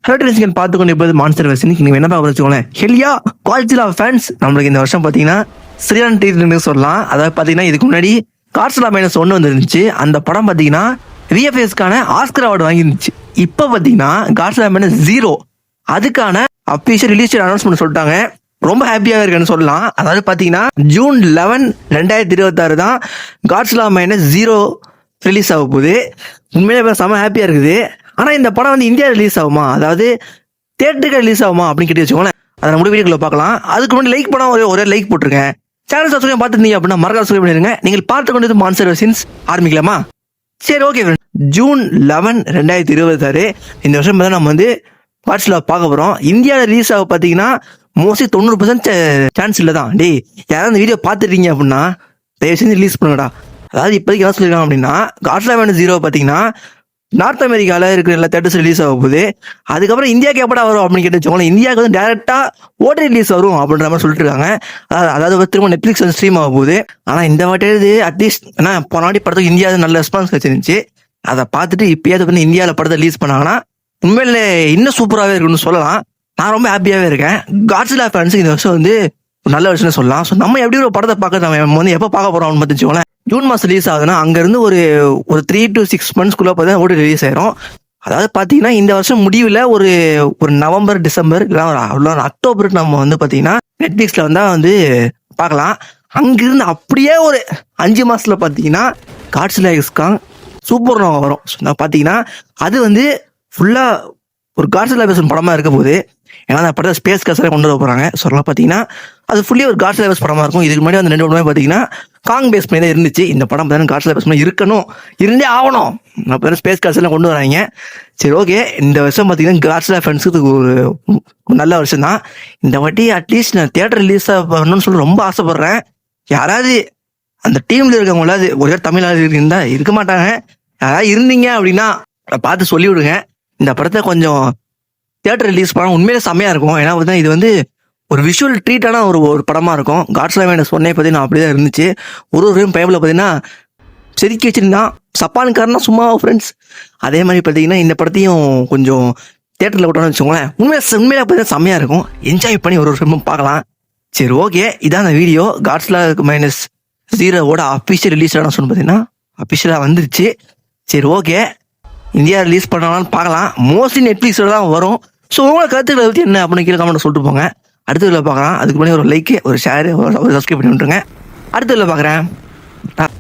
ஹெலக்ட்ரிஷியன் பார்த்து கொண்டு இப்போது மான்ஸ்டர் வெர்ஷன் நீங்கள் என்ன பார்க்க வச்சுக்கோங்களேன். ஹெலியா குவாலிட்டியில் ஆஃப் ஃபேன்ஸ் நம்மளுக்கு இந்த வருஷம் பார்த்தீங்கன்னா ஸ்ரீரான் ட்ரீட்னு சொல்லலாம். அதாவது பார்த்தீங்கன்னா இதுக்கு முன்னாடி காட்ஸ்லா -1 வந்துருந்துச்சு. அந்த படம் பார்த்தீங்கன்னா விஎஃப்எஸ்க்கான ஆஸ்கர் அவார்டு வாங்கிருந்துச்சு. இப்போ பார்த்தீங்கன்னா காட்ஸ்லா -0 அதுக்கான அஃபிஷியல் ரிலீஸ் அனௌன்ஸ்மெண்ட் சொல்லிட்டாங்க. ரொம்ப ஹாப்பியாக இருக்குன்னு சொல்லலாம். அதாவது பார்த்தீங்கன்னா ஜூன் 11, 2026 தான் காட்ஸ்லா -0 ரிலீஸ் ஆக போகுது. உண்மையிலே செம்ம ஹாப்பியாக இருக்குது. ஆனால் இந்த படம் வந்து இந்தியா ரிலீஸ் ஆகுமா, அதாவது தேட்டருக்கு ரிலீஸ் ஆகுமா அப்படின்னு கேட்டு வச்சுக்கோங்களேன். அதை நம்ம வீடியோக்குள்ள பார்க்கலாம். அதுக்கு முன்னாடி லைக் பண்ண ஒரே லைக் போட்டிருக்கேன். சேனல் சப்ஸ்கிரைப் பார்த்துருந்தீங்க அப்படின்னா மறக்காம சப்ஸ்கிரைப் பண்ணிருங்க. நீங்கள் பார்த்து கொண்டது மான்ஸ்டர் வெர்ஷன்ஸ் ஆரம்பிக்கலாமா? சரி, ஓகே. ஜூன் 11, 2026 இந்த வருஷம் பார்த்தா நம்ம வந்து காட்ஸ்லா பார்க்க போகிறோம். இந்தியாவில் ரிலீஸ் ஆக பார்த்தீங்கன்னா மோஸ்ட்லி 90% சான்ஸ் இல்லை தான். டேய், யாராவது இந்த வீடியோ பார்த்துட்டீங்க அப்படின்னா தயவு செஞ்சு ரிலீஸ் பண்ணுங்கடா. அதாவது இப்போதைக்கு என்ன சொல்லியிருக்காங்க அப்படின்னா காட்ஸ்லா -0 பார்த்தீங்கன்னா நார்த் அமெரிக்காவில் இருக்கிற எல்லா தேட்டர்ஸ் ரிலீஸ் ஆக போகுது. அதுக்கப்புறம் இந்தியாவுக்கு எப்படா வரும் அப்படின்னு கேட்டு வச்சுக்கோங்களேன். இந்தியாவுக்கு வந்து டேரெக்டாக ஓடி ரிலீஸ் வரும் அப்படின்ற மாதிரி சொல்லிட்டு இருக்காங்க. அதாவது திரும்ப நெட்ஃப்ளிக்ஸ் வந்து ஸ்ட்ரீம் ஆக போகுது. ஆனால் இந்த வாட்டி அட்லீஸ்ட் ஏன்னா போன வாட்டி படத்துக்கு இந்தியாவில் நல்ல ரெஸ்பான்ஸ் கிடைச்சிருந்துச்சு. அதை பார்த்துட்டு இப்போயாவது வந்து இந்தியாவில் படத்தை ரிலீஸ் பண்ணாங்கன்னா உண்மையில இன்னும் சூப்பராகவே இருக்குன்னு சொல்லலாம். நான் ரொம்ப ஹாப்பியாகவே இருக்கேன். காட்ஸ்லா ஃபேன்ஸுக்கு இந்த வருஷம் வந்து ஒரு நல்ல வருஷம்னு சொல்லலாம். ஸோ நம்ம எப்படி ஒரு படத்தை பார்க்க நம்ம வந்து எப்போ பார்க்க போகிறோம் அப்படின்னு பார்த்துச்சுக்கோங்களேன். ஜூன் மாதம் ரிலீஸ் ஆகுதுன்னா அங்கேருந்து ஒரு 3 to 6 monthsக்குள்ளே பார்த்தீங்கன்னா ஓடி ரிலீஸ் ஆயிரும். அதாவது பார்த்தீங்கன்னா இந்த வருஷம் முடிவில் ஒரு நவம்பர், டிசம்பர் அவ்வளோ அக்டோபருக்கு நம்ம வந்து பார்த்தீங்கன்னா நெட்ஃப்ளிக்ஸில் வந்தால் வந்து பார்க்கலாம். அங்கிருந்து அப்படியே ஒரு 5 மாதத்தில் பார்த்தீங்கன்னா காட்ஸ்லா -X சூப்பர் நோவா வரும். ஸோ நான் பார்த்தீங்கன்னா அது வந்து ஃபுல்லாக ஒரு காட்ஸ்லா -1 படமாக இருக்க போகுது. ஏன்னா அந்த படத்தை ஸ்பேஸ் கஸில் கொண்டு வர போகிறாங்க. ஸோ அதெல்லாம் பார்த்தீங்கன்னா அது ஃபுல்லி ஒரு காட்ஸ்லா -1 படமாக இருக்கும். இதுக்கு முன்னாடி அந்த 2 படமே பார்த்தீங்கன்னா காங் பேஸ் பண்ணி தான் இருந்துச்சு. இந்த படம் பார்த்தீங்கன்னா காட்ஸ்லா -1 இருக்கணும், இருந்தே ஆகணும் அப்போ ஸ்பேஸ் கஸில் கொண்டு வராங்க. சரி, ஓகே. இந்த வருஷம் பார்த்தீங்கன்னா காட்ஸ்லா ஃபேன்ஸுக்கு ஒரு நல்ல வருஷம் தான். இந்த வாட்டி அட்லீஸ்ட் நான் தியேட்டர் ரிலீஸ் பண்ணணும்னு சொல்லி ரொம்ப ஆசைப்பட்றேன். யாராவது அந்த டீமில் இருக்கவங்களாவது ஒரே தமிழ் இருந்தால் இருக்க மாட்டாங்க. யாராவது இருந்தீங்க அப்படின்னா பார்த்து சொல்லிவிடுங்க. இந்த படத்தை கொஞ்சம் தியேட்டர் ரிலீஸ் பண்ணால் உண்மையிலே செம்மையாக இருக்கும். ஏன்னா பார்த்தீங்கன்னா இது வந்து ஒரு விஷுவல் ட்ரீட்டான ஒரு படமாக இருக்கும். காட்ஸ்லா -1 பார்த்தீங்கன்னா அப்படி தான் இருந்துச்சு. ஒரு பைபிளில் பார்த்தீங்கன்னா செதுக்கி வச்சுருந்தான் சப்பானுக்காரனா சும்மா ஃப்ரெண்ட்ஸ். அதே மாதிரி பார்த்தீங்கன்னா இந்த படத்தையும் கொஞ்சம் தியேட்டரில் விட்டோம்னு வச்சுக்கோங்களேன். உண்மையிலே பார்த்தீங்கன்னா செம்மையாக இருக்கும். என்ஜாய் பண்ணி ஒரு ஃபிலிமும் பார்க்கலாம். சரி, ஓகே. இதான் அந்த வீடியோ. காட்ஸ்லா -0 அஃபிஷியல் ரிலீஸ் ஆன சொல்லி பார்த்தீங்கன்னா அஃபிஷியலாக வந்துருச்சு. சரி, ஓகே. இந்தியா ரிலீஸ் பண்ணலாம்னு பார்க்கலாம். மோஸ்ட்லி நெட்ஃப்ளிக்ஸில் தான் வரும். ஸோ உங்களை கருத்துக்களை பற்றி என்ன அப்படின்னு கீழே கமெண்ட் சொல்லிட்டு போங்க. அடுத்த வீடியோவில் பார்க்கலாம். அதுக்கு முன்னாடி ஒரு லைக், ஒரு ஷேர், ஒரு சப்ஸ்கிரைப் பண்ணி விட்டுருங்க. அடுத்த வீடியோவில் பார்க்குறேன்.